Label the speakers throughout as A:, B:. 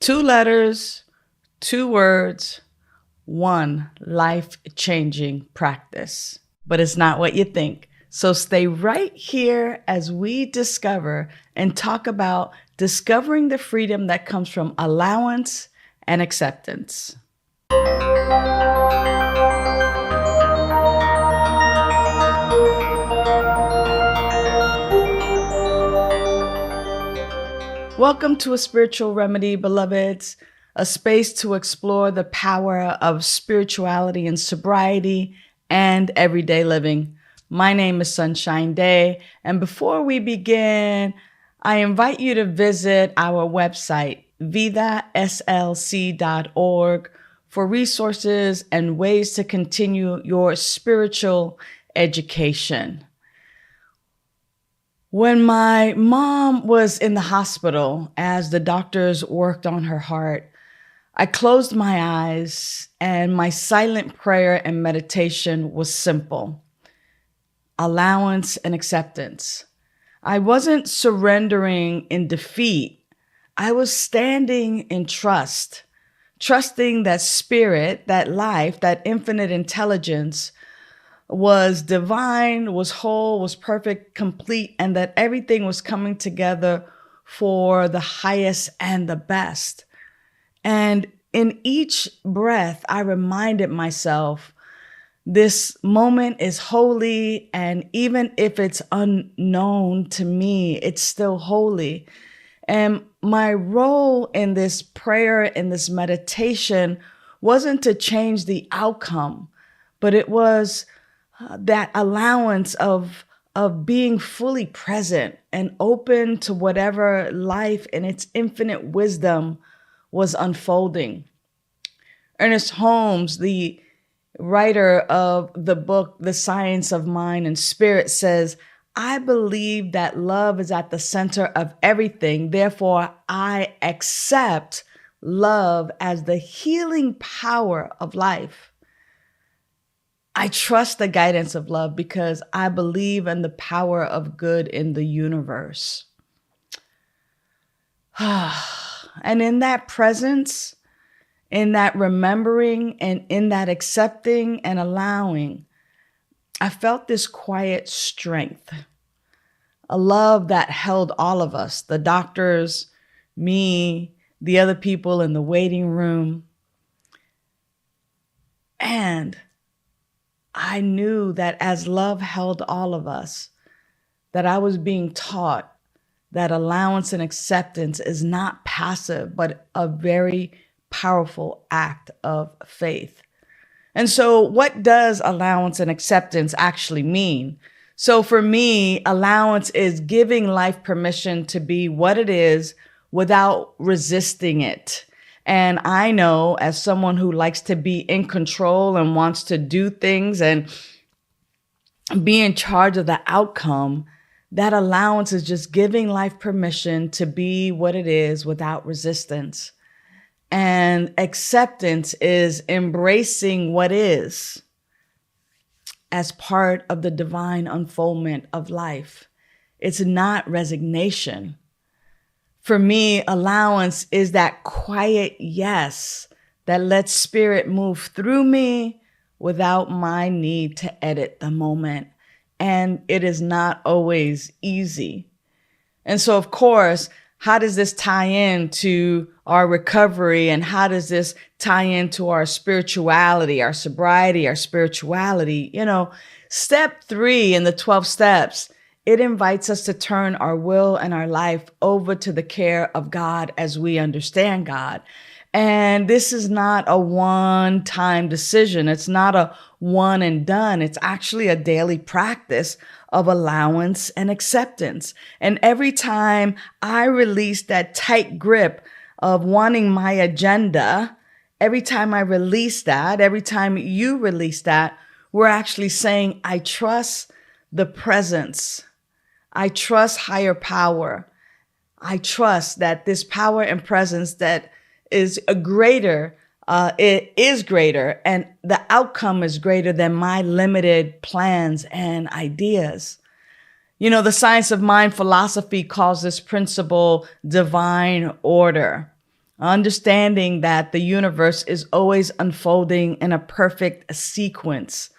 A: Two letters, two words, one life-changing practice. But it's not what you think. So stay right here as we discover and talk about discovering the freedom that comes from allowance and acceptance. Welcome to A Spiritual Remedy, beloveds, a space to explore the power of spirituality and sobriety and everyday living. My name is Sunshine Daye, and before we begin, I invite you to visit our website, vidaslc.org, for resources and ways to continue your spiritual education. When my mom was in the hospital, as the doctors worked on her heart, I closed my eyes and my silent prayer and meditation was simple: allowance and acceptance. I wasn't surrendering in defeat. I was standing in trust, trusting that spirit, that life, that infinite intelligence was divine, was whole, was perfect, complete, and that everything was coming together for the highest and the best. And in each breath, I reminded myself, this moment is holy, and even if it's unknown to me, it's still holy. And my role in this prayer, in this meditation, wasn't to change the outcome, but it was that allowance of being fully present and open to whatever life in its infinite wisdom was unfolding. Ernest Holmes, the writer of the book, The Science of Mind and Spirit, says, "I believe that love is at the center of everything. Therefore, I accept love as the healing power of life. I trust the guidance of love because I believe in the power of good in the universe." And in that presence, in that remembering, and in that accepting and allowing, I felt this quiet strength, a love that held all of us, the doctors, me, the other people in the waiting room. And I knew that as love held all of us, that I was being taught that allowance and acceptance is not passive, but a very powerful act of faith. And so what does allowance and acceptance actually mean? So for me, allowance is giving life permission to be what it is without resisting it. And I know, as someone who likes to be in control and wants to do things and be in charge of the outcome, that allowance is just giving life permission to be what it is without resistance. And acceptance is embracing what is as part of the divine unfoldment of life. It's not resignation. For me, allowance is that quiet yes that lets spirit move through me without my need to edit the moment. And it is not always easy. And so, of course, how does this tie in to our recovery? And how does this tie into our spirituality, our sobriety, our spirituality? Step 3 in the 12 steps, it invites us to turn our will and our life over to the care of God as we understand God. And this is not a one-time decision. It's not a one and done. It's actually a daily practice of allowance and acceptance. And every time I release that tight grip of wanting my agenda, every time I release that, every time you release that, we're actually saying, I trust the presence. I trust higher power. I trust that this power and presence that is greater, it is greater, and the outcome is greater than my limited plans and ideas. The science of mind philosophy calls this principle divine order. understanding that the universe is always unfolding in a perfect sequence.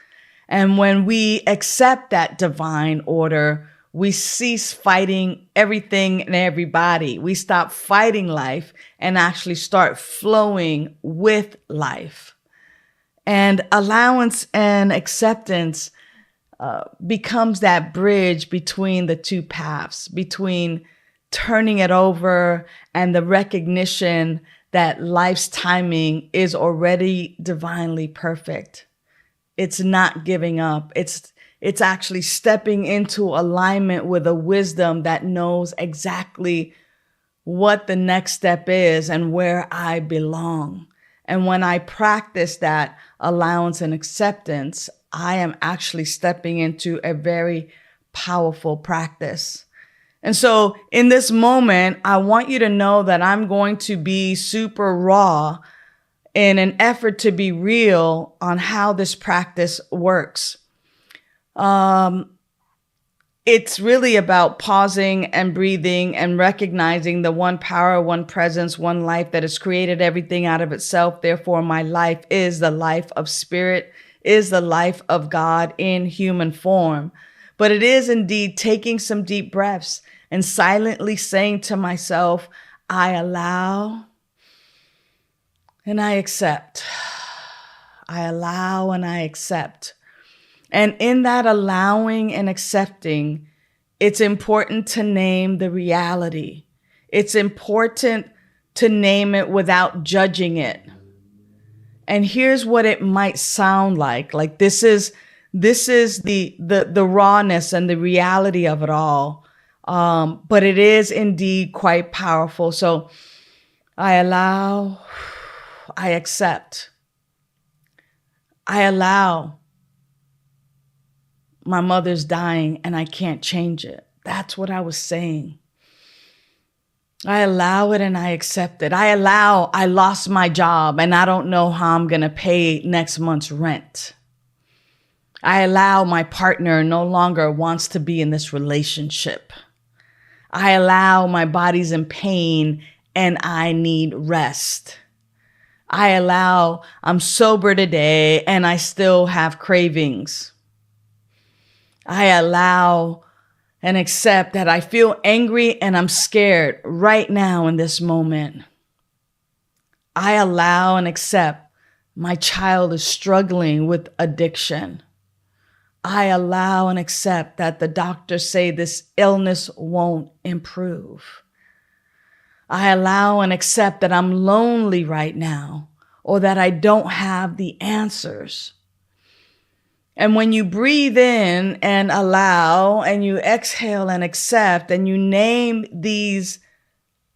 A: And when we accept that divine order, we cease fighting everything and everybody. We stop fighting life and actually start flowing with life. And allowance and acceptance becomes that bridge between the two paths, between turning it over and the recognition that life's timing is already divinely perfect. It's not giving up. It's actually stepping into alignment with a wisdom that knows exactly what the next step is and where I belong. And when I practice that allowance and acceptance, I am actually stepping into a very powerful practice. And so in this moment, I want you to know that I'm going to be super raw in an effort to be real on how this practice works. It's really about pausing and breathing and recognizing the one power, one presence, one life that has created everything out of itself. Therefore, my life is the life of spirit, is the life of God in human form. But it is indeed taking some deep breaths and silently saying to myself, I allow and I accept. I allow and I accept. And in that allowing and accepting, it's important to name the reality. It's important to name it without judging it. And here's what it might sound like. Like this is the rawness and the reality of it all. But it is indeed quite powerful. So I allow, I accept. I allow my mother's dying and I can't change it. That's what I was saying. I allow it and I accept it. I allow I lost my job and I don't know how I'm going to pay next month's rent. I allow my partner no longer wants to be in this relationship. I allow my body's in pain and I need rest. I allow I'm sober today and I still have cravings. I allow and accept that I feel angry and I'm scared right now in this moment. I allow and accept my child is struggling with addiction. I allow and accept that the doctors say this illness won't improve. I allow and accept that I'm lonely right now or that I don't have the answers. And when you breathe in and allow and you exhale and accept and you name these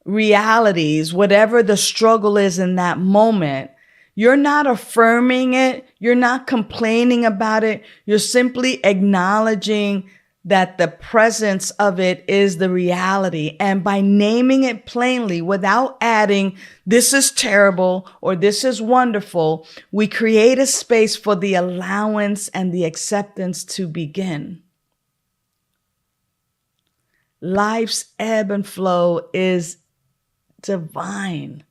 A: realities, whatever the struggle is in that moment, you're not affirming it. You're not complaining about it. You're simply acknowledging that the presence of it is the reality. And by naming it plainly without adding, this is terrible or this is wonderful, we create a space for the allowance and the acceptance to begin. Life's ebb and flow is divine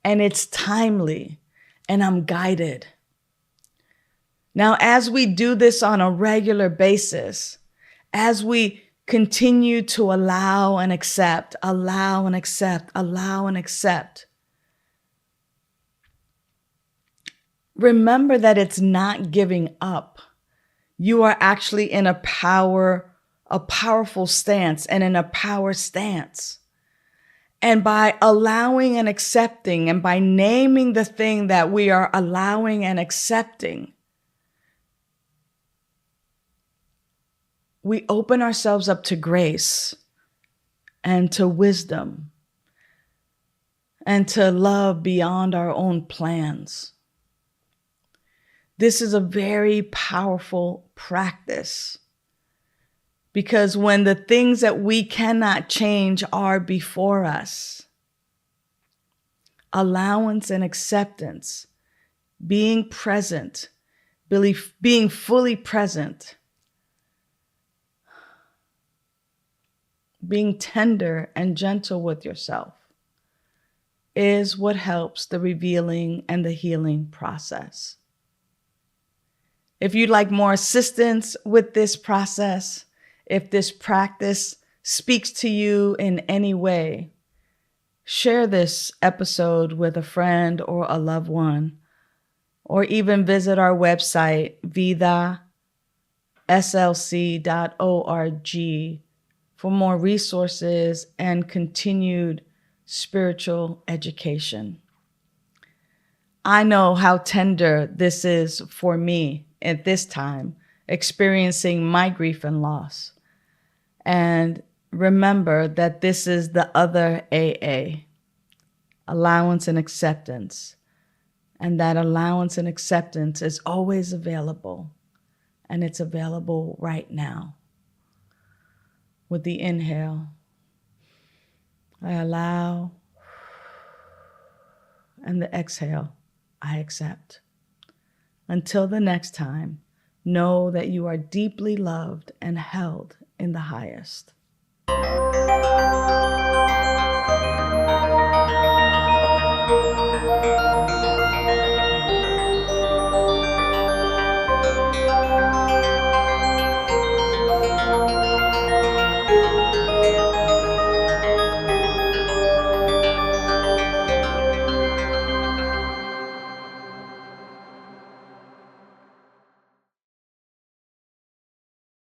A: and it's timely and I'm guided. Now, as we do this on a regular basis, as we continue to allow and accept, allow and accept, allow and accept, remember that it's not giving up. You are actually in a powerful stance and in a power stance. And by allowing and accepting and by naming the thing that we are allowing and accepting, we open ourselves up to grace and to wisdom and to love beyond our own plans. This is a very powerful practice because when the things that we cannot change are before us, allowance and acceptance, being present, being fully present, being tender and gentle with yourself, is what helps the revealing and the healing process. If you'd like more assistance with this process, if this practice speaks to you in any way, share this episode with a friend or a loved one, or even visit our website, vidaslc.org, for more resources and continued spiritual education. I know how tender this is for me at this time, experiencing my grief and loss. And remember that this is the other AA, Allowance and Acceptance. And that allowance and acceptance is always available. And it's available right now. With the inhale, I allow, and the exhale, I accept. Until the next time, know that you are deeply loved and held in the highest.